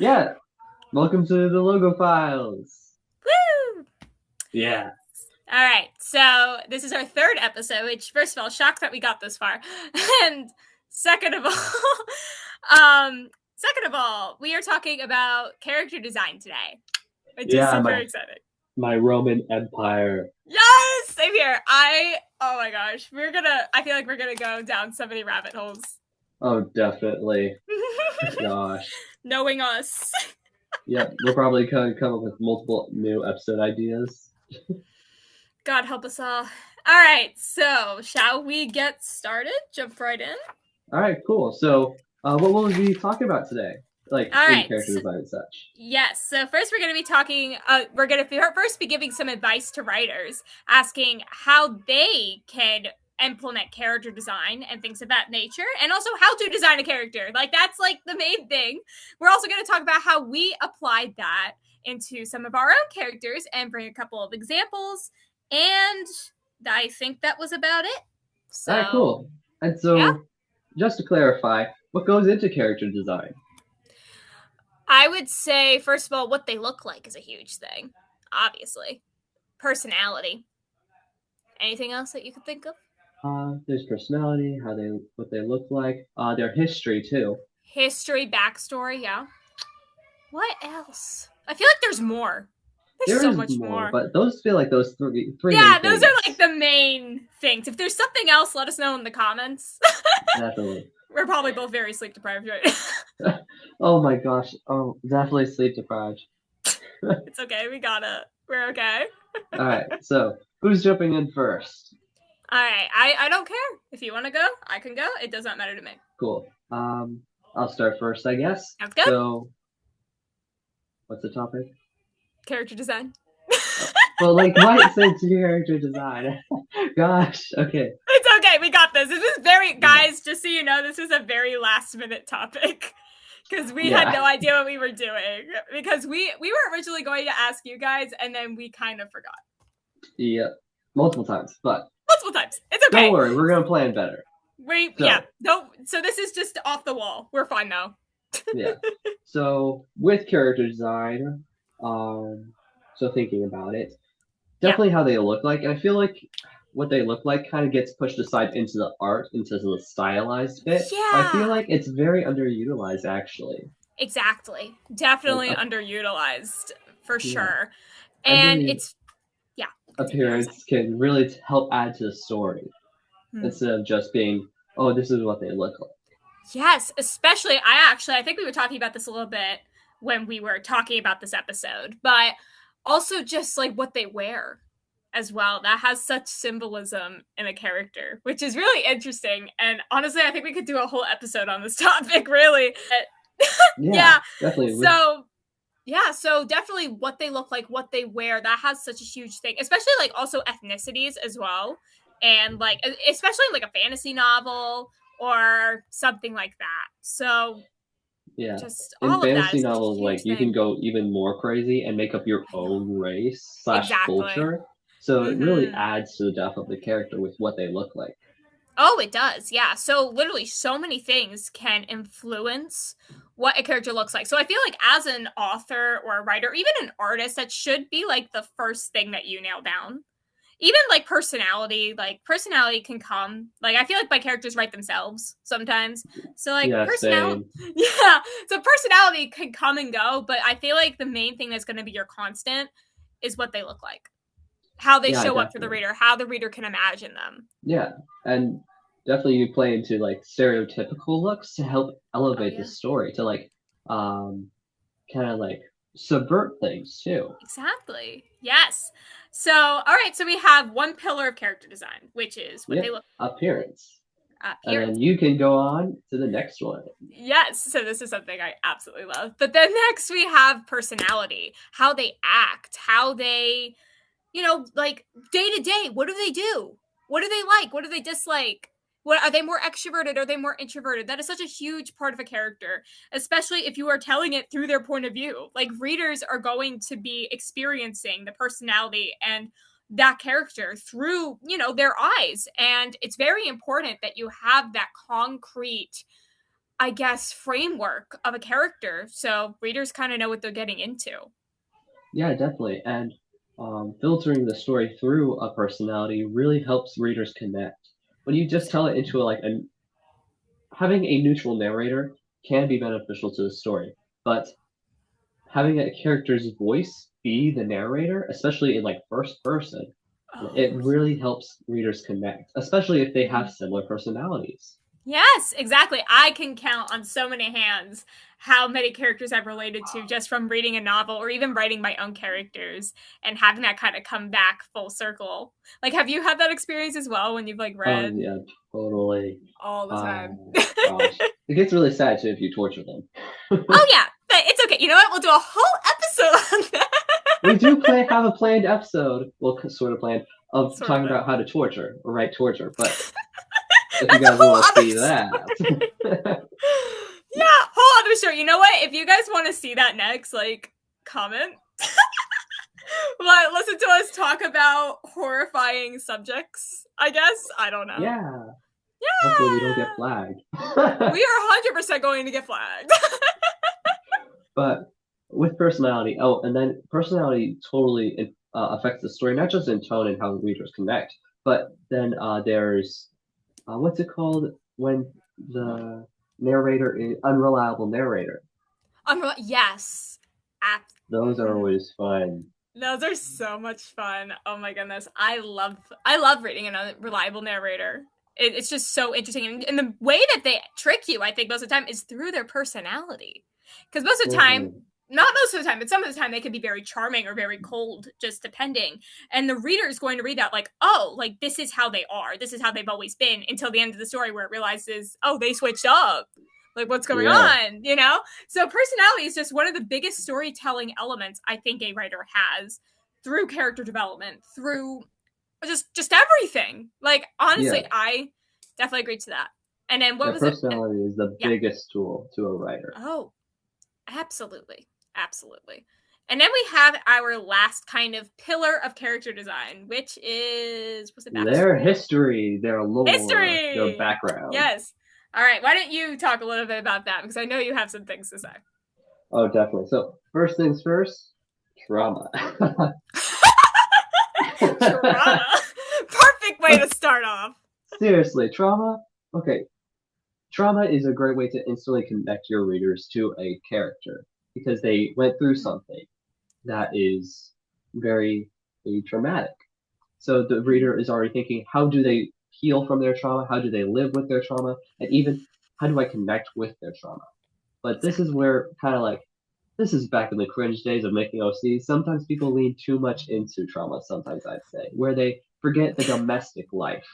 Yeah, welcome to the LOGOPHILES. Woo! Yeah, All right, so this is our third episode, which, first of all, shocked that we got this far. And second of all, second of all, we are talking about character design today, which is yeah, super my exciting. my Roman Empire. Yes, same here. Oh my gosh, I feel like we're gonna go down so many rabbit holes. Oh, definitely. Gosh. Knowing us. Yep, we're probably gonna come up with multiple new episode ideas. God help us all. All right, so shall we get started? Jump right in. All right, cool. So, what will we be talking about today? Like All in right, character so design and such. yes. So first, we're going to be talking. We're going to first be giving some advice to writers, asking how they can implement character design and things of that nature, and also how to design a character. Like that's like the main thing. We're also going to talk about how we applied that into some of our own characters and bring a couple of examples. And I think that was about it. All right, So cool. And yeah, so, just to clarify, what goes into character design? I would say first of all, what they look like is a huge thing. Obviously, personality. Anything else that you could think of? There's personality, what they look like, their history too. History, backstory, yeah. What else? I feel like there's more. There's There so is much more, more. but those feel like those three main Yeah, those are like things. the main things. If there's something else, let us know in the comments. Definitely. We're probably both very sleep deprived, right? Oh my gosh. Oh, definitely sleep deprived. It's okay. We're okay. All right. So, who's jumping in first? All right. I don't care. If you want to go, I can go. It does not matter to me. Cool. I'll start first, I guess. Sounds good. So, what's the topic? Character design. Well, like, why it says character design? Gosh. Okay. It's okay. We got this. This is very, Yeah. guys, just so you know, this was a very last minute topic because we had Yeah. no idea what we were doing because we were originally going to ask you guys and then we kind of forgot Yeah. Multiple times, but multiple times. It's don't okay. worry. We're gonna plan better. Yeah. So, No. So this is just off the wall. We're fine now. yeah. So, with character design, um, so thinking about it, Yeah. definitely how they look like. And I feel like what they look like kind of gets pushed aside into the art, into the stylized bit. But I feel Yeah. like it's very underutilized, actually. Exactly. Like, Definitely underutilized for yeah, sure. I And believe it's yeah. Continue. I'm sorry. appearance can really help add to the story Hmm. instead of just being, oh, this is what they look like. Yes, especially I think we were talking about this a little bit when we were talking about this episode, but also just like what they wear as well. That has such symbolism in a character, which is really interesting. And honestly, I think we could do a whole episode on this topic, really. Yeah, Yeah. definitely. With So, yeah, so definitely what they look like, what they wear, that has such a huge thing, especially like also ethnicities as well. And like, especially like a fantasy novel or something like that. So yeah, just in all of that fantasy is such a novels, like huge you can thing. go even more crazy and make up your I know. own race slash Exactly. culture. So it really Mm-hmm. adds to the depth of the character with what they look like. Oh, it does. Yeah. So literally so many things can influence what a character looks like. So I feel like as an author or a writer, even an artist, that should be like the first thing that you nail down. Even like personality can come. Like I feel like my characters write themselves sometimes. So like Yeah, personality same. yeah. So personality can come and go, but I feel like the main thing that's gonna be your constant is what they look like. How they Yeah, show up for the definitely. reader, how the reader can imagine them. Yeah, and definitely you play into like stereotypical looks to help Oh elevate the yeah. story to like um kind of like subvert things too. Exactly. Yes. So, all right. So we have one pillar of character design, which is what they Yep, look appearance. And appearance. then you can go on to the next one. Yes. So this is something I absolutely love. But then next we have personality, how they act, how they, like day to day, what do they do? What do they like? What do they dislike? What are they more extroverted? Are they more introverted? That is such a huge part of a character, especially if you are telling it through their point of view. Like readers are going to be experiencing the personality and that character through, their eyes. And it's very important that you have that concrete I guess, framework of a character, so readers kind of know what they're getting into. Yeah, definitely. And filtering the story through a personality really helps readers connect. When you just tell it into like a having a neutral narrator can be beneficial to the story, but having a character's voice be the narrator, especially in like first person, it Oh, really helps readers connect, especially if they mhm. have similar personalities. Yes, exactly. I can count on so many hands how many characters I've related to just from reading a novel or even writing my own characters and having that kind of come back full circle. Like, have you had that experience as well when you've like Oh read yeah, totally. all the time? Gosh, it gets really sad too if you torture them. Oh yeah, but it's okay. You know what? We'll do a whole episode on that. We do have a planned episode, well, sort of planned, of Sort of talking it. about how to torture or write torture. But if you That's a guys whole want to other see that, story. Yeah, whole other story. You know what? If you guys want to see that next, like, comment. Listen to us talk about horrifying subjects, I guess. I don't know. yeah, hopefully we don't get Yeah. flagged. We are 100% going to get flagged. But with personality, oh, and then personality totally affects the story, not just in tone and how readers connect, but then there's what's it called when the narrator is unreliable narrator. Yes. Those are Mm. always fun. Those are so much fun. Oh my goodness. I love reading an unreliable narrator. It's just so interesting. And the way that they trick you, I think, most of the time is through their personality. Because most of the time, Totally. not most of the time, but some of the time they could be very charming or very cold, just depending. And the reader is going to read that like, oh, like this is how they are. This is how they've always been until the end of the story where it realizes, oh, they switched up. Like what's going Yeah. on, you know? So personality is just one of the biggest storytelling elements I think a writer has through character development, through just everything. Like Yeah. honestly, I definitely agree to that. And then what Yeah, was it? And personality is the yeah. biggest tool to a writer. Oh, absolutely. Absolutely. And then we have our last kind of pillar of character design, which is was it Their backstory? history, their lore, their History. background. Yes. All right. Why don't you talk a little bit about that? Because I know you have some things to say. Oh, definitely. So, first things first, trauma. Trauma. Perfect way to start off. Seriously, trauma? Okay, trauma is a great way to instantly connect your readers to a character because they went through something that is very traumatic. So the reader is already thinking, how do they heal from their trauma? How do they live with their trauma? And even, how do I connect with their trauma? But this is Exactly. where kind of like, this is back in the cringe days of making OCs. Sometimes people lean too much into trauma, sometimes I'd say, where they forget the domestic life.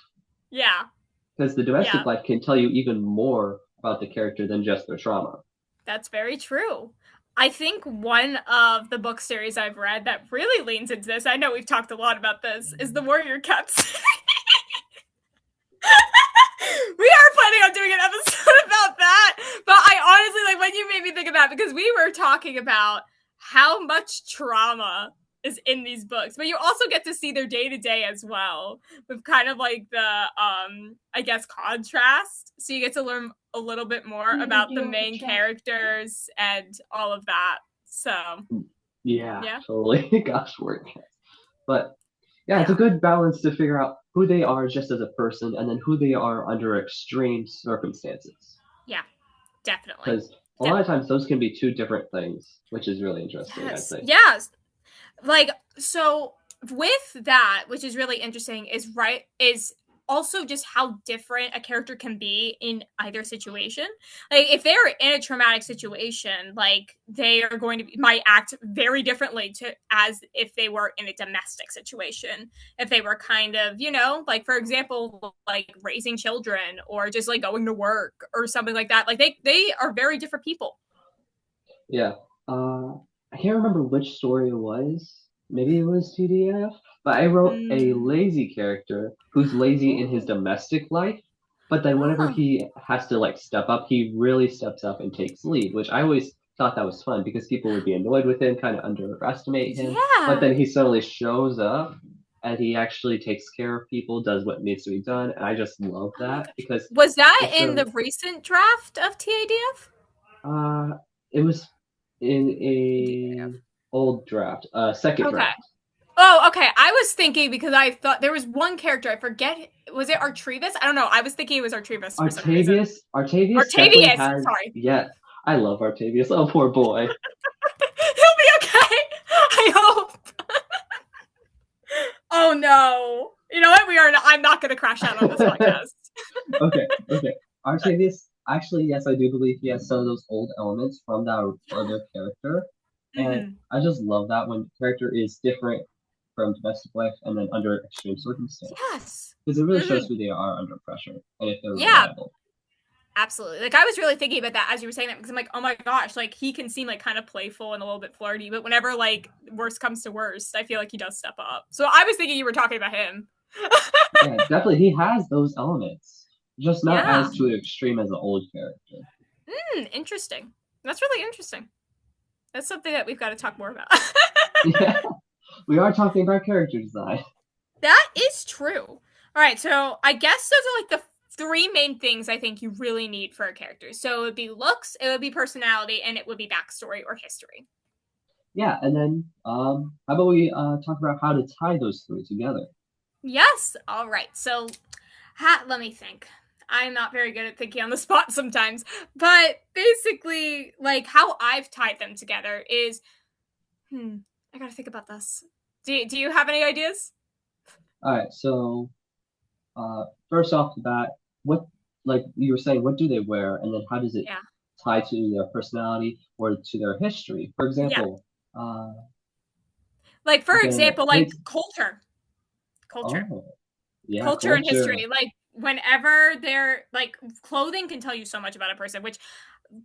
Yeah. Because the domestic Yeah. life can tell you even more about the character than just their trauma. That's very true. I think one of the book series I've read that really leans into this, I know we've talked a lot about this, is the Warrior Cats. We are planning on doing an episode about that. But I honestly, like, when you made me think about it, because we were talking about how much trauma is in these books, but you also get to see their day to day as well, with kind of like the, I guess, contrast. So you get to learn a little bit more about the main characters and all of that. So, Yeah, yeah. totally. Gosh, work. But yeah, it's a Yeah. good balance to figure out who they are just as a person and then who they are under extreme circumstances. Yeah. Definitely. Because a lot of times those can be two different things, which is really interesting, I Yes. think. Yes. Like, so with that, which is really interesting, is also just how different a character can be in either situation. Like if they're in a traumatic situation, like they are going to might act very differently to as if they were in a domestic situation. If they were kind of, like for example, like raising children or just like going to work or something like that. Like they are very different people. Yeah. I can't remember which story it was. Maybe it was TDF. But I wrote a Mm. lazy character who's lazy in his Ooh. domestic life, but then whenever Oh. he has to like step up, he really steps up and takes lead, which I always thought that was fun because people would be annoyed with him, kind of underestimate him, but Yeah. then he suddenly shows up and he actually takes care of people, does what needs to be done, and I just love Oh my that gosh. because Was that it in the shows. recent draft of TADF? Uh, it was in a old draft, second Okay. draft. Oh, okay. I was thinking because I thought there was one character. I forget. Was it Artrivus? I don't know. I was thinking it was Artrivus for some reason. Artavius definitely Artavius. has. Sorry. Yeah, I love Artavius. Oh, poor boy. He'll be okay. I hope. Oh no. You know what? We are. Not, I'm not going to crash out on this podcast. Okay. Artavius, actually, yes, I do believe he has some of those old elements from that other character, and Hmm. I just love that when the character is different from domestic life and then under extreme circumstance, Yes. because it really shows Hmm. who they are under pressure and if they're Yeah. reliable. Absolutely. Like I was really thinking about that as you were saying that because I'm like, oh my gosh, like he can seem like kind of playful and a little bit flirty, but whenever like worst comes to worst, I feel like he does step up. So I was thinking you were talking about him. Yeah, definitely, he has those elements, just not Yeah. as to the extreme as the old character. Interesting. That's really interesting. That's something that we've got to talk more about. Yeah, we are talking about character design. That is true. All right, so I guess those are like the three main things I think you really need for a character. So it would be looks, it would be personality, and it would be backstory or history. Yeah, and then how about we talk about how to tie those three together? Yes. All right. So let me think. I'm not very good at thinking on the spot sometimes, but basically, like how I've tied them together is, I gotta think about this. Do you have any ideas? All right, so first off the bat, what like you were saying, what do they wear, and then how does it Yeah. tie to their personality or to their history? For Yeah. example, uh, Like for you can example, like take culture, oh yeah, culture and culture. history. Like whenever they're like clothing can tell you so much about a person, which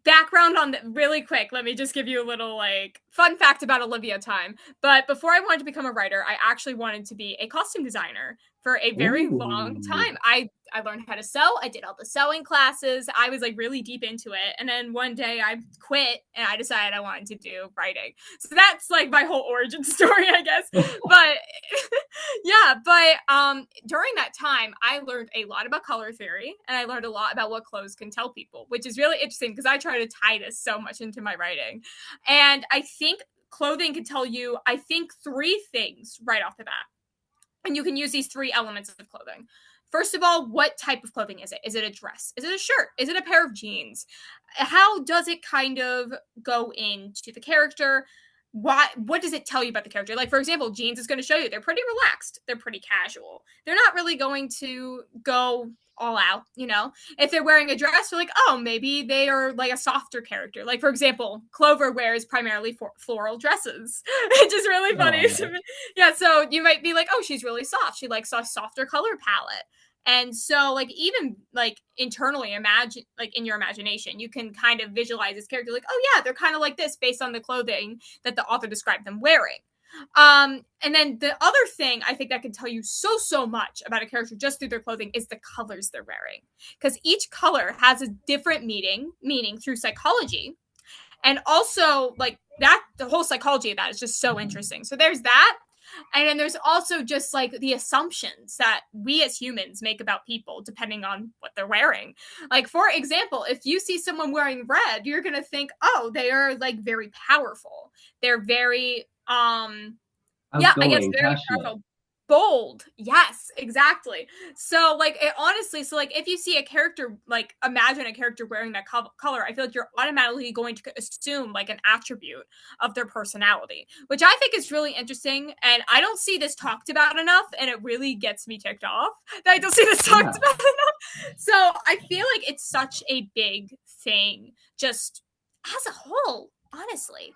background on the really quick, let me just give you a little like fun fact about Olivia time. But before I wanted to become a writer, I actually wanted to be a costume designer for a very long Ooh, time. I learned how to sew. I did all the sewing classes. I was like really deep into it. And then one day I quit and I decided I wanted to do writing. So that's like my whole origin story, I guess. But yeah, but during that time I learned a lot about color theory and I learned a lot about what clothes can tell people, which is really interesting because I try to tie this so much into my writing. And I think clothing can tell you, I think, three things right off the bat. And you can use these three elements of clothing. First of all, what type of clothing is it? Is it a dress? Is it a shirt? Is it a pair of jeans? How does it kind of go into the character? What does it tell you about the character? Like for example, jeans is going to show you they're pretty relaxed, they're pretty casual, they're not really going to go all out, you know. If they're wearing a dress, you're like, oh, maybe they are like a softer character. Like for example, Clover wears primarily floral dresses, which is really funny to oh me. Yeah, so you might be like, oh, she's really soft, she likes a softer color palette. And so like even like internally imagine, like in your imagination you can kind of visualize this character like, oh yeah, they're kind of like this based on the clothing that the author described them wearing. And then the other thing I think that can tell you so much about a character just through their clothing is the colors they're wearing, because each color has a different meaning through psychology. And also like that, the whole psychology of that is just so interesting. So there's that. And then there's also just like the assumptions that we as humans make about people depending on what they're wearing. Like, for example, if you see someone wearing red, you're going to think, oh, they are like very powerful. They're very, yeah, I guess outgoing, very passionate. powerful. Bold. Yes, exactly. So like it honestly, so like if you see a character, like imagine a character wearing that color, I feel like you're automatically going to assume like an attribute of their personality, which I think is really interesting. And I don't see this talked about enough, and it really gets me ticked off that I don't see this talked Yeah, about enough. So I feel like it's such a big thing just as a whole, honestly.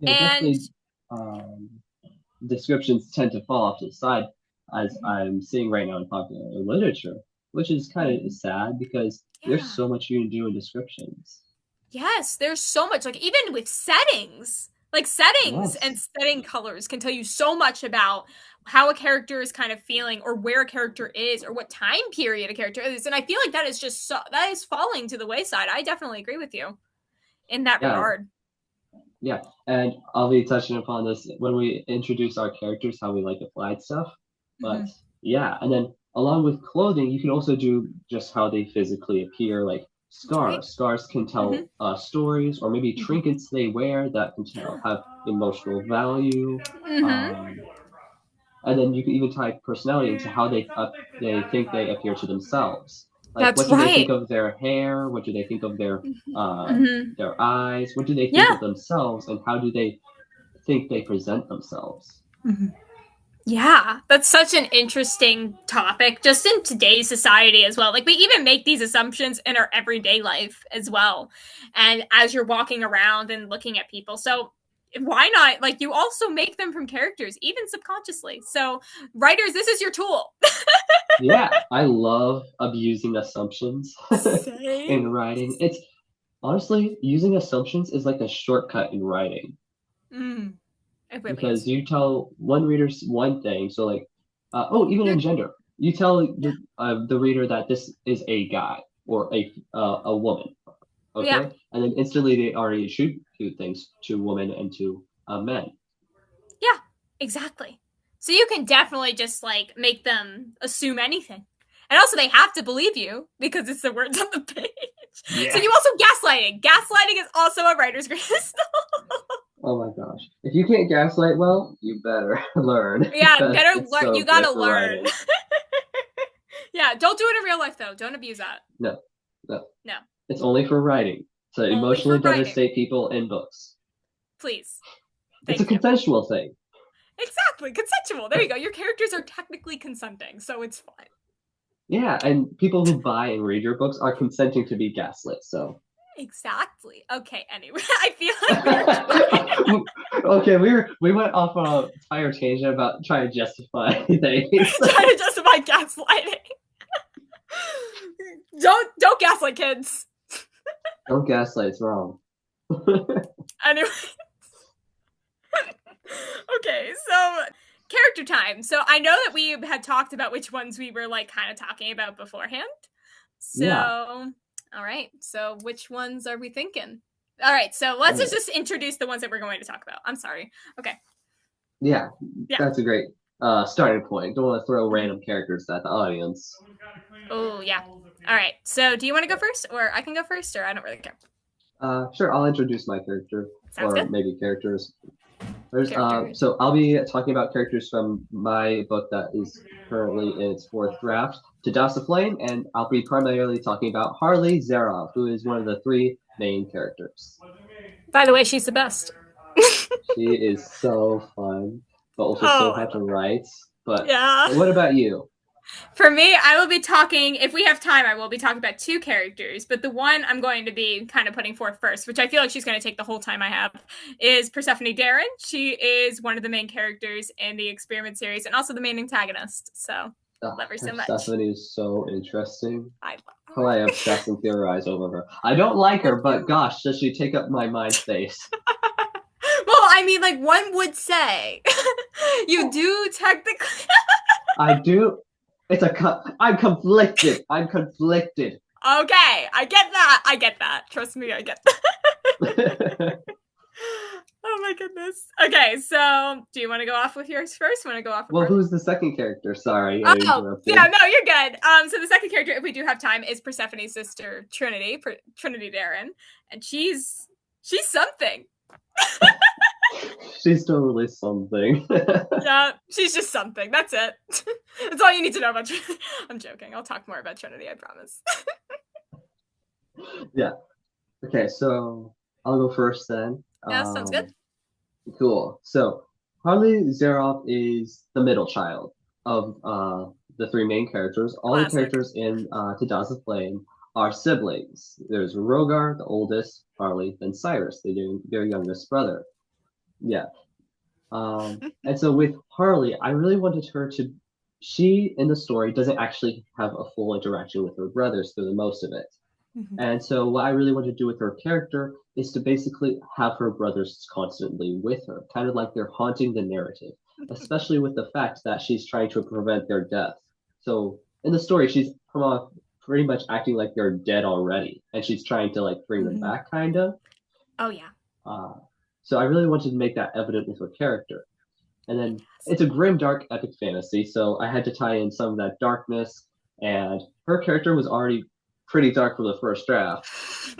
yeah, And definitely. Um, Descriptions tend to fall off to the side, as I'm seeing right now in popular literature, which is kind of sad because there's yeah. so much you can do in descriptions. Yes, there's so much. Like even with settings, like settings and Yes, setting colors can tell you so much about how a character is kind of feeling or where a character is or what time period a character is. And I feel like that is just so that is falling to the wayside. I definitely agree with you in that yeah, regard. yeah. And I'll be touching upon this when we introduce our characters, how we like applied stuff. But Mhm. yeah, and then along with clothing, you can also do just how they physically appear, like That's right. scars. Scars can Hmm. tell stories, or maybe Hmm. trinkets they wear that can tell have emotional value. Hmm. Um, and then you can even tie personality into how they think they appear to themselves. Like, That's what do they think right. of their hair? What do they think of uh, Hmm. their eyes? What do they think Yeah. of themselves? And how do they think they present themselves? Mhm. Yeah, that's such an interesting topic just in today's society as well. Like, we even make these assumptions in our everyday life as well. And as you're walking around and looking at people. So, why not? Like, you also make them from characters, even subconsciously. So, writers, this is your tool. Yeah, I love abusing assumptions Same. in writing. It's honestly using assumptions is like a shortcut in writing Mm, it really because is. you tell one reader one thing. So like, oh, even in You're, gender, you tell yeah. the reader that this is a guy or a woman, Yeah. okay, and then instantly they already attribute things to women and to men. Yeah, exactly. So you can definitely just like make them assume anything. And also they have to believe you because it's the words on the page. So Yeah. you also gaslighting. Gaslighting is also a writer's greatest. Oh my gosh. If you can't gaslight well, you better learn Yeah, because better it's learn. so You good gotta for learn. writing. Yeah, don't do it in real life though. Don't abuse that. No, no. No, It's only for writing to only for emotionally writing. devastate people in books. Please. It's a Thank you. consensual thing. Exactly. Consensual. There you go. Your characters are technically consenting, so it's fine. Yeah, and people who buy and read your books are consenting to be gaslit, so. Exactly. Okay, anyway, I feel like we are Okay, we went off a entire tangent about trying to justify things. trying to justify gaslighting. Don't gaslight kids. Don't gaslight, it's wrong. Anyway, okay, so character time. So I know that we had talked about which ones we were like kind of talking about beforehand. So, Yeah, all right. So which ones are we thinking? All right. So let's okay. just introduce the ones that we're going to talk about. I'm sorry. Okay. Yeah, Yeah. that's a great starting point. Don't want to throw Mhm. random characters at the audience. Oh, yeah. All right. So do you want to go first, or I can go first, or I don't really care. Sure, I'll introduce my character, Sounds or good. maybe characters. There's Characters. so I'll be talking about characters from my book that is currently in its fourth draft, To Douse the Flame, and I'll be primarily talking about Harley Zerov, who is one of the three main characters. By the way, she's the best. She is so fun, but also Oh, so I hard to love her. write. But Yeah. what about you? For me, I will be talking, if we have time, I will be talking about two characters, but the one I'm going to be kind of putting forth first, which I feel like she's going to take the whole time I have, is Persephone Darren. She is one of the main characters in the Experiment series and also the main antagonist. So, love her so much. Persephone is so interesting. I love How I her. obsess and theorize over her. I don't like I her, but do. gosh, does she take up my mind space? Well, I mean, like one would say, you do technically. I do. I'm conflicted. I'm conflicted. Okay, I get that. I get that. Trust me, I get that. Oh my goodness. Okay, so do you want to go off with yours first? Want to go off with Well, Harley? who's the second character? Sorry, I Oh, yeah, interrupted. no, you're good. So the second character, if we do have time, is Persephone's sister Trinity, Trinity Darren, and she's something. She's totally something. Yeah, she's just something. That's it. That's all you need to know about Trinity. I'm joking. I'll talk more about Trinity. I promise. Yeah. Okay, so I'll go first then. Yeah, sounds good. Cool. So Harley Zeroff is the middle child of the three main characters. All the Classic. characters in To Dance of Flame are siblings. There's Rogar, the oldest, Harley, then Cyrus, their youngest brother. Yeah. And so with Harley, I really wanted her to. She in the story doesn't actually have a full interaction with her brothers for the most of it. Mhm. And so what I really want to do with her character is to basically have her brothers constantly with her, kind of like they're haunting the narrative, especially with the fact that she's trying to prevent their death. So in the story, she's come off pretty much acting like they're dead already, and she's trying to like bring them Mhm. back, kind of. Oh yeah. Uh, so I really wanted to make that evident with her character. And then it's a grim, dark, epic fantasy, so I had to tie in some of that darkness. And her character was already pretty dark from the first draft.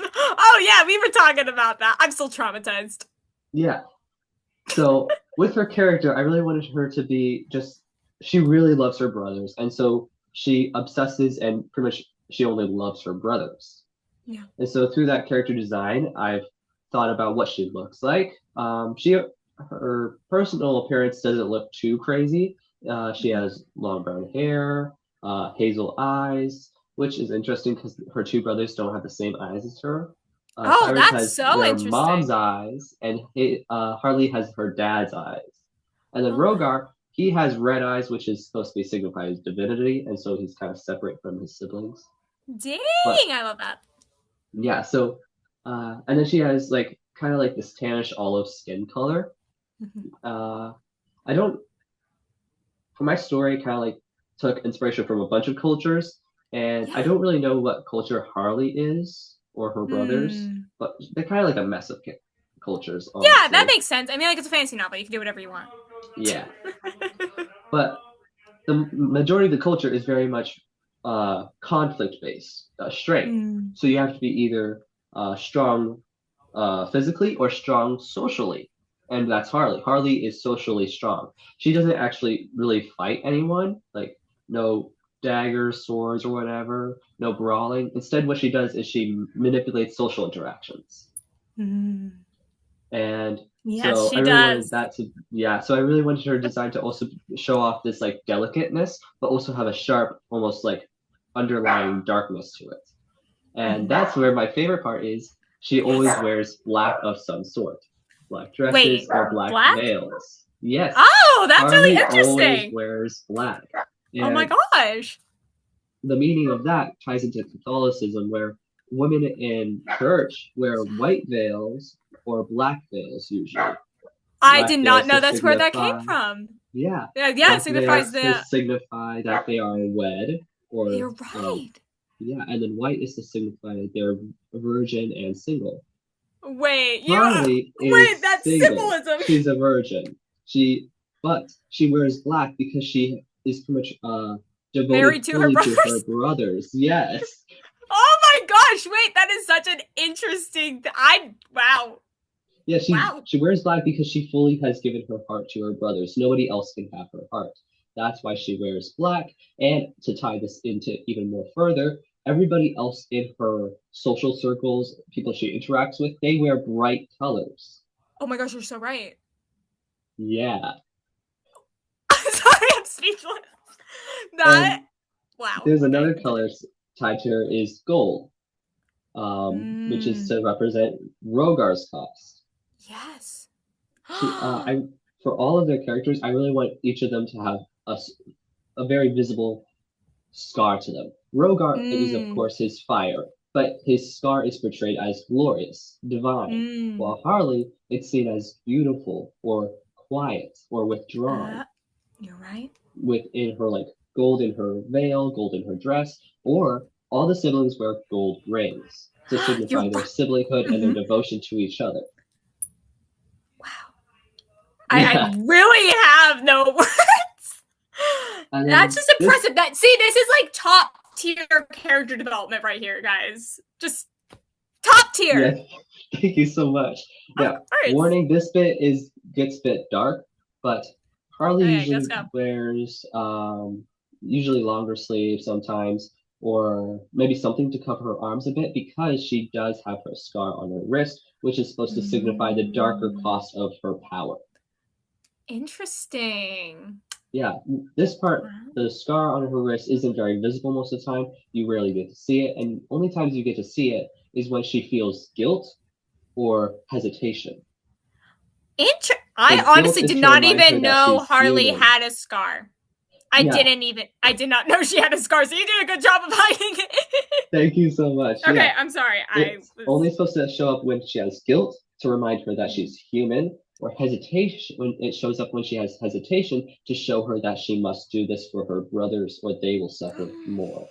Oh yeah, we were talking about that. I'm still traumatized. Yeah. So with her character, I really wanted her to be just she really loves her brothers, and so she obsesses and pretty much she only loves her brothers. Yeah. And so through that character design, I've thought about what she looks like. Her personal appearance doesn't look too crazy. She Mhm. has long brown hair, hazel eyes, which is interesting because her two brothers don't have the same eyes as her. Oh, Cyrus that's has so their mom's interesting. eyes, and Harley has her dad's eyes. And then Oh wow. Rogar, he has red eyes, which is supposed to be signified as divinity, and so he's kind of separate from his siblings. Dang, But I love that. yeah, so and then she has like kind of like this tannish olive skin color. Mhm. Uh, I don't for my story kind of like took inspiration from a bunch of cultures, and I Yeah. don't really know what culture Harley is or her brothers, Hmm. but they're kind of like a mess of cultures, Yeah, that honestly. makes sense. I mean, like it's a fantasy novel. You can do whatever you want. Yeah, but the majority of the culture is very much conflict based, strength. Mm. So you have to be either strong physically or strong socially. And that's Harley. Harley is socially strong. She doesn't actually really fight anyone, like no daggers, swords, or whatever, no brawling. Instead, what she does is she manipulates social interactions. Mm. And Yes, so I she really wanted does. that to, yeah, so I really wanted her design to also show off this like delicateness, but also have a sharp, almost like underlying darkness to it. And Mhm. that's where my favorite part is. She always Yes. wears black of some sort, black dresses Wait, or black black? veils. Yes, Oh, that's really Harley always interesting. wears black. Oh my And gosh. the meaning of that ties into Catholicism, where women in church wear white veils or black veils usually. I did Black not veils know to that's where that came signify, from. yeah, Yeah, yeah, it black signifies veils to the. signify that they are wed, or You're right. yeah, and then white is to signify they're virgin and single. Wait, you. Harley Wait, is that's single. symbolism. She's a virgin. But she wears black because she is pretty much devoted Married to her fully to her brothers. brothers. Yes. Oh my gosh! Wait, that is such an interesting. I wow, Yeah, she wow. she wears black because she fully has given her heart to her brothers. Nobody else can have her heart. That's why she wears black. And to tie this into even more further, everybody else in her social circles, people she interacts with, they wear bright colors. Oh my gosh, you're so right. Yeah. Sorry, I'm speechless. That And wow. there's Okay, another continue. color tied to her is gold, which is Mm, to represent Rogar's cost. yes. I for all of their characters, I really want each of them to have a very visible scar to them. Rogar is, of mm, course, his fire, but his scar is portrayed as glorious, divine, mm. while Harley, it's seen as beautiful or quiet or withdrawn, Uh, you're right. within her like gold in her veil, gold in her dress, or all the siblings wear gold rings to You're signify their right. siblinghood and their Mhm. devotion to each other. Wow. I Yeah, really have no words. and That's then just this, impressive. That see, this is like top tier character development right here, guys. Just top yeah, tier. thank you so much. Of Yeah, course. warning, this bit is gets a bit dark, but Harley Okay, let's usually go. wears usually longer sleeves sometimes, or maybe something to cover her arms a bit because she does have her scar on her wrist, which is supposed to signify the darker Mm, cost of her power. interesting. Yeah, this part, Wow. the scar on her wrist isn't very visible most of the time. You rarely get to see it, and only times you get to see it is when she feels guilt or hesitation. I Because guilt honestly is did to not remind her even that know she's Harley human. had a scar. Yeah, I did not know she had a scar, so you did a good job of hiding it. thank you so much. Okay, Yeah, I'm sorry. I it's was only supposed to show up when she has guilt to remind her that she's human, or hesitation when it shows up when she has hesitation to show her that she must do this for her brothers or they will suffer more.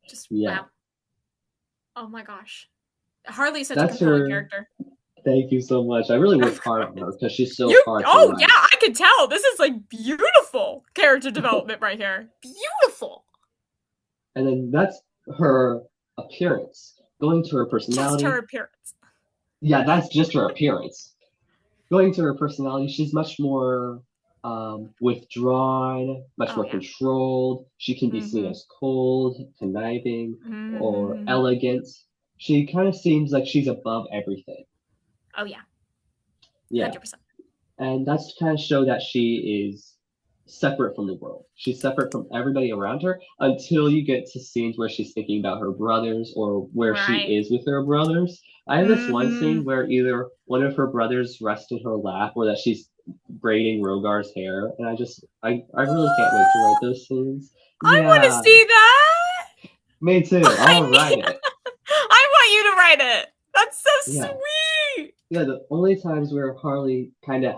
just Yeah, wow. Oh my gosh. Harley's such a that's compelling her character. Thank you so much. I really worked hard on her because she's so You hard to oh yeah, write. I could tell. This is like beautiful character development right here. Beautiful. And then that's her appearance. Going to her Just her personality, appearance. yeah, that's just her appearance. Going to her personality, she's much more withdrawn, much Oh more yeah. controlled. She can be seen Mm-hmm. as cold, conniving, or Mm-hmm. elegant. She kind of seems like she's above everything. Oh yeah. Yeah. 100%. And that's to kind of show that she is separate from the world. She's separate from everybody around her until you get to scenes where she's thinking about her brothers or where she Right. is with her brothers. I have this one Mm-hmm. scene where either one of her brothers rests in her lap or that she's braiding Rogar's hair, and I really can't wait to write those scenes. I want to Yeah, see that. me too. I I'll need. write it. I want you to write it. That's so Yeah. sweet. Yeah, the only times where Harley kind of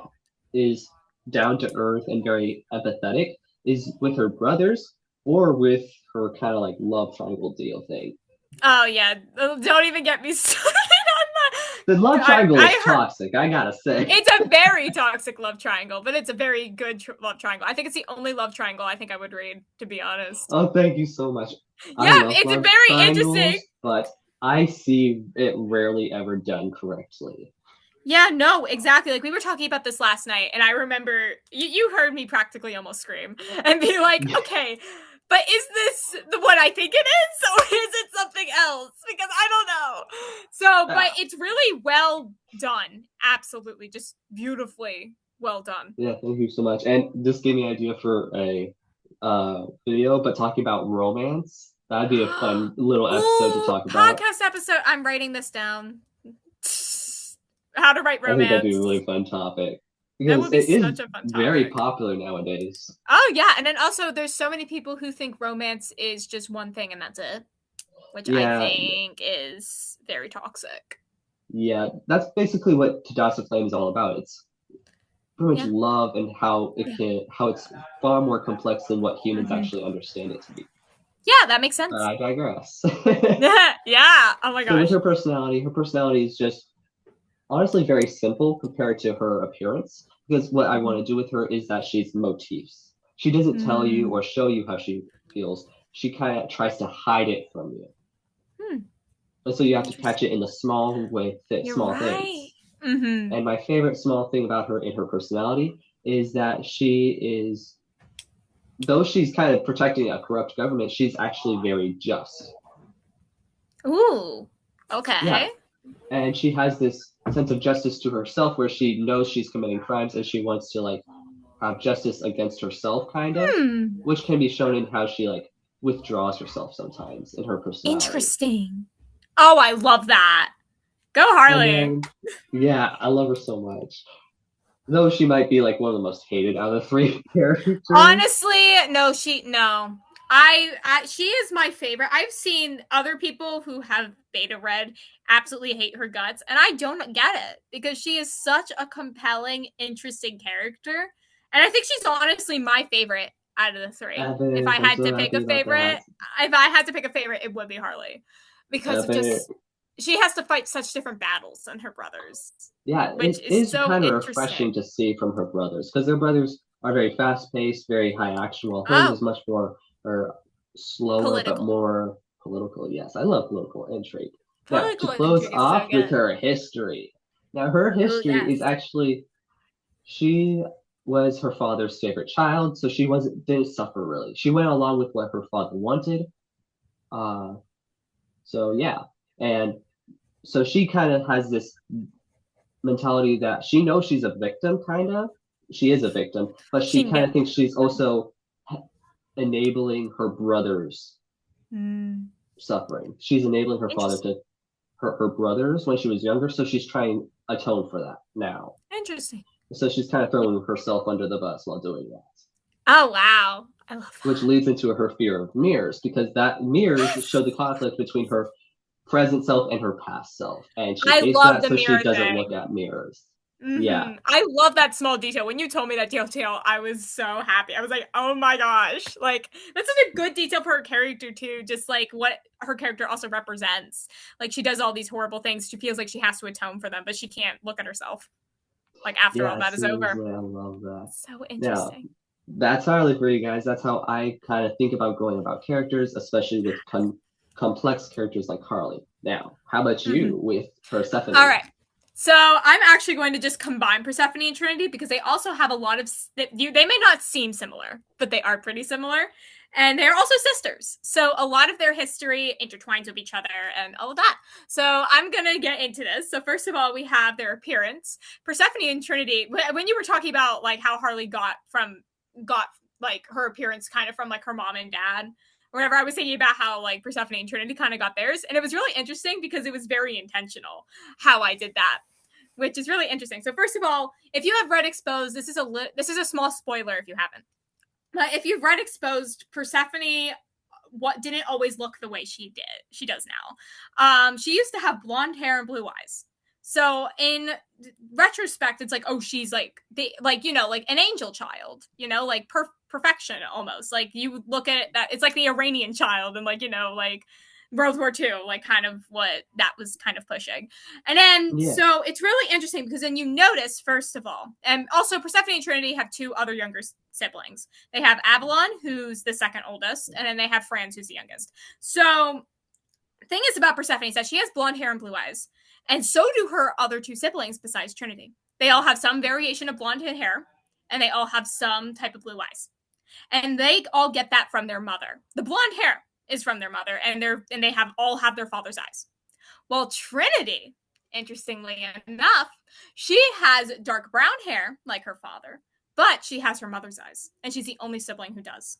is down to earth and very empathetic is with her brothers or with her kind of like love triangle deal thing. Oh yeah. Don't even get me started on The love that. triangle is I heard toxic, I gotta say. it's a very toxic love triangle, but it's a very good love triangle. I think it's the only love triangle I think I would read, to be honest. Oh, thank you so much. I Yeah, love it's love very interesting. triangles, but I see it rarely ever done correctly. Yeah, no, exactly. Like we were talking about this last night, and I remember you heard me practically almost scream and be like, okay, but is this what I think it is, or is it something else? Because I don't know. So, but Yeah, it's really well done. Absolutely, just beautifully well done. yeah, thank you so much. And this gave me an idea for a video, but talking about romance. That'd be a fun little episode to Ooh, talk about. podcast episode. I'm writing this down. How to write I think that'd be a romance. really fun topic That because would be it is such a fun very topic. popular nowadays. Oh yeah, and then also there's so many people who think romance is just one thing and that's it, which I Yeah, think is very toxic. yeah, that's basically what Tadasa Flame is all about. It's pretty much Yeah. love and Yeah. how it's far more complex than what humans Mm-hmm. actually understand it to be. Yeah, that makes But sense. I digress. Yeah. Oh my So with gosh. her personality is just honestly very simple compared to her appearance. Because what I want Mm-hmm. to do with her is that she's motifs. She doesn't tell you Mm. or show you how she feels. She kind of tries to hide it from you. Hmm. And so you have to catch Interesting. it in the You're small right. things. Mm-hmm. And my favorite small thing about her in her personality is that she is, though she's kind of protecting a corrupt government, she's actually very just. Ooh. Yeah, Okay. and she has this sense of justice to herself where she knows she's committing crimes and she wants to like have justice against herself, kind of, Hmm. which can be shown in how she like withdraws herself sometimes in her personality. Interesting. Oh, I love that. Go And Harley. then, yeah, I love her so much. Though she might be like one of the most hated out of the three characters. Honestly, no. She is my favorite. I've seen other people who have beta read absolutely hate her guts, and I don't get it because she is such a compelling, interesting character. And I think she's honestly my favorite out of the three. If I Epic, I'm had to so pick happy a about that. favorite, if I had to pick a favorite, it would be Harley. Because it Epic. just she has to fight such different battles than her brothers, Yeah, which it is is so kind of refreshing interesting. to see from her brothers because their brothers are very fast paced, very high action, while hers is Oh, much more or slower but political. more political. Yes, I love political intrigue. Now, to Political close intrigue is so off with good. her history. Now, her Oh history is yes. actually she was her father's favorite child, so she wasn't didn't suffer really. She went along with what her father wanted. Uh, so yeah, and so she kind of has this mentality that she knows she's a victim, kind of. She is a victim, but She she kind of knew. thinks she's also enabling her brother's Mm, suffering. She's enabling her father interesting. to hurt her brothers when she was younger, so she's trying to atone for that now. Interesting. So she's kind of throwing herself under the bus while doing that, Oh wow. I love which that. leads into her fear of mirrors because that mirrors show Yes. the conflict between her present self and her past self, and she I hates love that, the so she mirror doesn't look thing. at mirrors. Yeah, I love that small detail. When you told me that detail, I was so happy. I was like, oh my gosh. Like, that's such a good detail for her character, too. Just like what her character also represents. Like, she does all these horrible things. She feels like she has to atone for them, but she can't look at herself. Like, after all yeah, that is over. seriously, I love that. So Now, interesting. that's entirely for you guys. That's how I kind of think about going about characters, especially with complex characters like Harley. Now, how about Mm-hmm. you with All Persephone? right. So I'm actually going to just combine Persephone and Trinity because they also have a lot of they may not seem similar, but they are pretty similar. And they're also sisters. So a lot of their history intertwines with each other and all of that. So I'm going to get into this. So first of all, we have their appearance. Persephone and Trinity, when you were talking about like how Harley got like her appearance kind of from like her mom and dad, or whatever, I was thinking about how like Persephone and Trinity kind of got theirs. And it was really interesting because it was very intentional how I did that, which is really interesting. So first of all, if you have read Exposed, this is a small spoiler if you haven't. But if you've read Exposed, Persephone what didn't always look the way she does now. She used to have blonde hair and blue eyes. So in retrospect, it's like, oh, she's like like an angel child, like perfection almost. Like you look at that, it's like the Iranian child, and like like World War II, like kind of what that was kind of pushing. And then Yeah. so it's really interesting because then you notice first of all, and also Persephone and Trinity have two other younger siblings. They have Avalon, who's the second oldest, and then they have Franz, who's the youngest. So the thing is about Persephone is that she has blonde hair and blue eyes, and so do her other two siblings besides Trinity. They all have some variation of blonde hair, and they all have some type of blue eyes, and they all get that from their mother. The blonde hair is from their mother, and they all have their father's eyes. Well, Trinity, interestingly enough, she has dark brown hair like her father, but she has her mother's eyes, and she's the only sibling who does.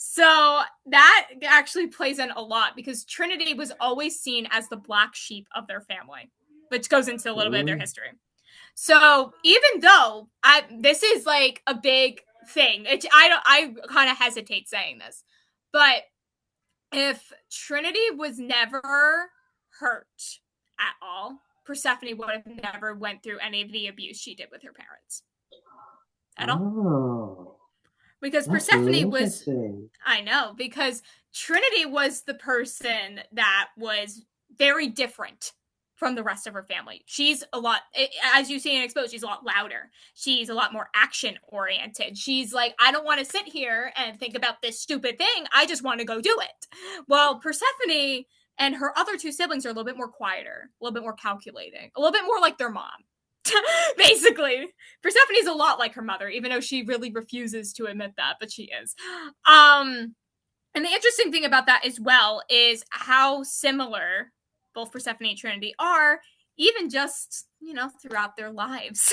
So that actually plays in a lot because Trinity was always seen as the black sheep of their family, which goes into a little bit of their history. So even though this is like a big thing, I kind of hesitate saying this, but if Trinity was never hurt at all, Persephone would have never went through any of the abuse she did with her parents at all. Oh, Because that's really Persephone was, interesting. I know, because Trinity was the person that was very different from the rest of her family. She's a lot, as you see in Exposed, she's a lot louder. She's a lot more action oriented. She's like, I don't want to sit here and think about this stupid thing. I just want to go do it. Well, Persephone and her other two siblings are a little bit more quieter, a little bit more calculating, a little bit more like their mom. Basically, Persephone's a lot like her mother, even though she really refuses to admit that, but she is. And the interesting thing about that as well is how similar both Persephone and Trinity are, even just throughout their lives.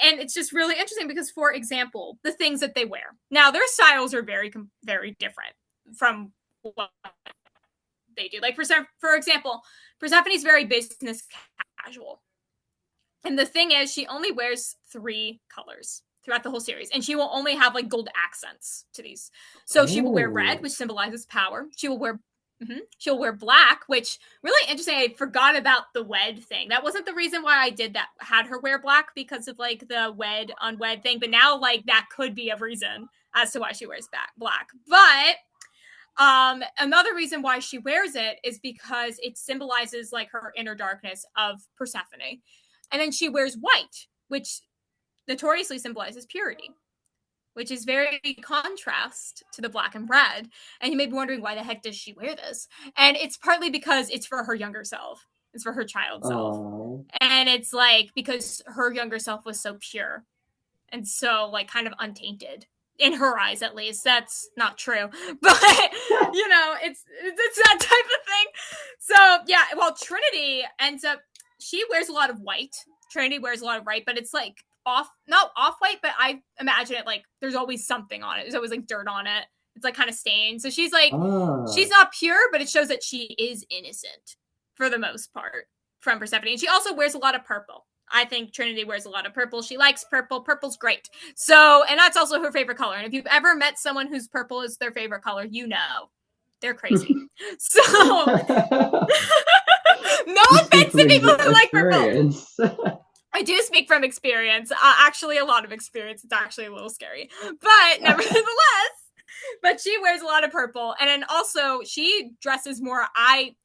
And it's just really interesting because, for example, the things that they wear. Now, their styles are very, very different from what they do. Like for example, Persephone's very business casual. And the thing is, she only wears 3 colors throughout the whole series, and she will only have like gold accents to these. So she will wear red, Oh, which symbolizes power. She'll wear black, which really interesting. I forgot about the wed thing. That wasn't the reason why I did that. Had her wear black because of like the wed unwed thing, but now like that could be a reason as to why she wears black. But another reason why she wears it is because it symbolizes like her inner darkness of Persephone. And then she wears white, which notoriously symbolizes purity, which is very contrast to the black and red. And you may be wondering, why the heck does she wear this? And it's partly because it's for her younger self. It's for her child self. oh. And it's like because her younger self was so pure and so like kind of untainted in her eyes, at least. That's not true, but it's that type of thing. So yeah, well, Trinity ends up, she wears a lot of white. Trinity wears a lot of white, but it's like not off white, but I imagine it like there's always something on it. There's always like dirt on it. It's like kind of stained. So she's like, she's Ah. not pure, but it shows that she is innocent for the most part from Persephone. And she also wears a lot of purple. I think Trinity wears a lot of purple. She likes purple. Purple's great. So, and that's also her favorite color. And if you've ever met someone whose purple is their favorite color, they're crazy. So, no You speak offense from to people who like purple. experience. I do speak from experience. Actually, a lot of experience. It's actually a little scary, but nevertheless, but she wears a lot of purple, and then also she dresses more. I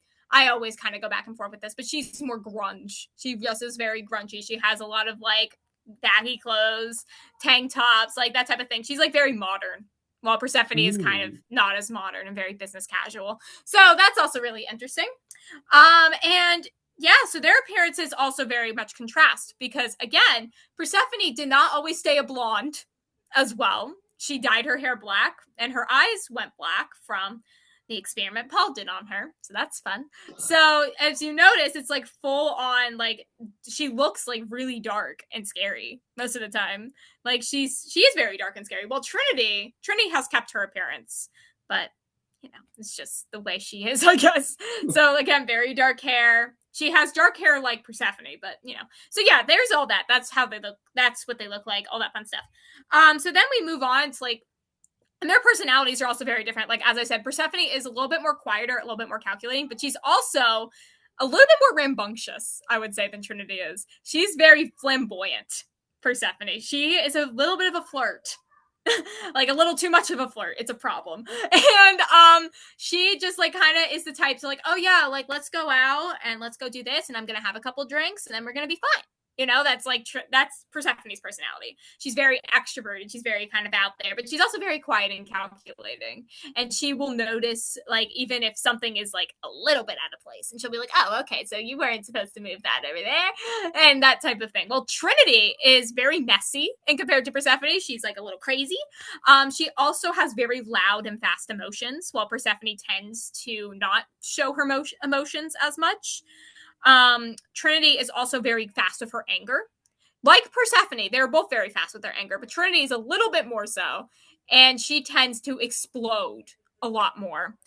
always kind of go back and forth with this, but she's more grunge. She dresses very grungy. She has a lot of like baggy clothes, tank tops, like that type of thing. She's like very modern, while Persephone is kind of Mm. not as modern and very business casual. So that's also really interesting. And yeah, so their appearances also very much contrast because again, Persephone did not always stay a blonde as well. She dyed her hair black and her eyes went black from the experiment Paul did on her. So that's fun. So as you notice, it's like full on like she looks like really dark and scary most of the time. Like she is very dark and scary. Well, Trinity has kept her appearance, but you know, it's just the way she is, I guess. So again, very dark hair. She has dark hair like Persephone, but you know. So yeah, there's all that. That's how they look. That's what they look like. All that fun stuff. So then we move on to like, and their personalities are also very different. Like as I said, Persephone is a little bit more quieter, a little bit more calculating, but she's also a little bit more rambunctious, I would say, than Trinity is. She's very flamboyant. Persephone. She is a little bit of a flirt. Like a little too much of a flirt. It's a problem. And she just like kind of is the type to like, oh yeah, like let's go out and let's go do this and I'm going to have a couple drinks and then we're going to be fine. You know, that's like that's Persephone's personality. She's very extroverted. She's very kind of out there, but she's also very quiet and calculating. And she will notice, like, even if something is like a little bit out of place, and she'll be like, "Oh, okay, so you weren't supposed to move that over there," and that type of thing. Well, Trinity is very messy, and compared to Persephone, she's like a little crazy. She also has very loud and fast emotions, while Persephone tends to not show her emotions as much. Trinity is also very fast with her anger. Like Persephone, they're both very fast with their anger, but Trinity is a little bit more so, and she tends to explode a lot more.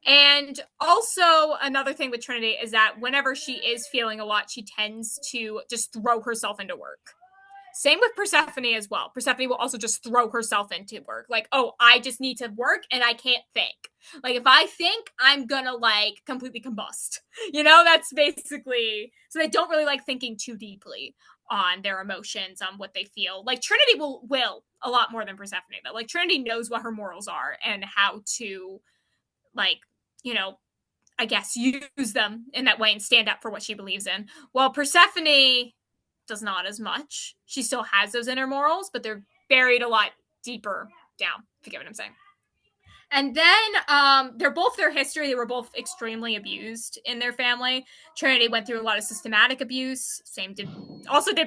And also, another thing with Trinity is that whenever she is feeling a lot, she tends to just throw herself into work. Same with Persephone as well. Persephone will also just throw herself into work. Like, oh, I just need to work and I can't think. Like, if I think, I'm gonna like completely combust. You know, that's basically, so they don't really like thinking too deeply on their emotions, on what they feel. Like Trinity will a lot more than Persephone, though. Like Trinity knows what her morals are and how to, like, you know, I guess use them in that way and stand up for what she believes in. While Persephone does not as much. She still has those inner morals, but they're buried a lot deeper down, if you get what I'm saying. And then they're both their history. They were both extremely abused in their family. Trinity went through a lot of systematic abuse. Same did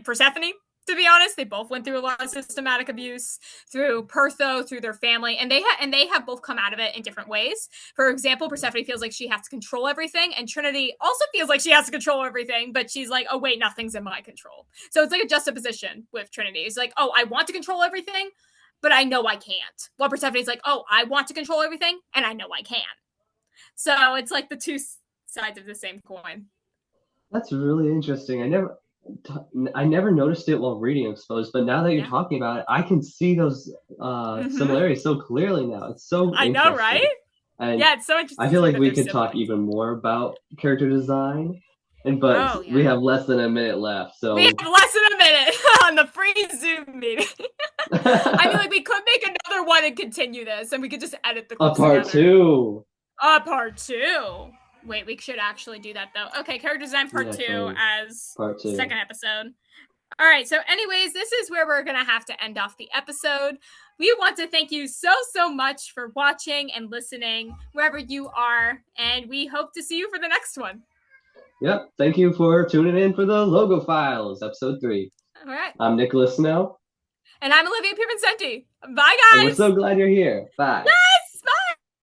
Persephone. To be honest, they both went through a lot of systematic abuse through Pertho, through their family, and they have both come out of it in different ways. For example, Persephone feels like she has to control everything, and Trinity also feels like she has to control everything, but she's like, oh wait, nothing's in my control. So it's like a juxtaposition with Trinity. It's like, oh, I want to control everything, but I know I can't. While Persephone's like, oh, I want to control everything, and I know I can. So it's like the two sides of the same coin. That's really interesting. I never noticed it while reading Exposed, but now that you're Yeah. talking about it, I can see those similarities so clearly now. It's so I know, right? interesting. And Yeah, it's so interesting I to feel see like that we they're could talk siblings. even more about character design, but Oh we yeah. have less than a minute left. We have So less than a minute on the free Zoom meeting. I mean, like we could make another one and continue this, and we could just edit the a clips part together. two. Part two. Wait, we should actually do that though. Okay, character design part Yeah, two totally. as Part two. second episode. All right. So, anyways, this is where we're gonna have to end off the episode. We want to thank you so much for watching and listening wherever you are, and we hope to see you for the next one. Yep. Thank you for tuning in for the Logo Files, episode 3. All right. I'm Nicholas Snow. And I'm Olivia Pierancenti. Bye, And we're guys. so glad you're here. Bye.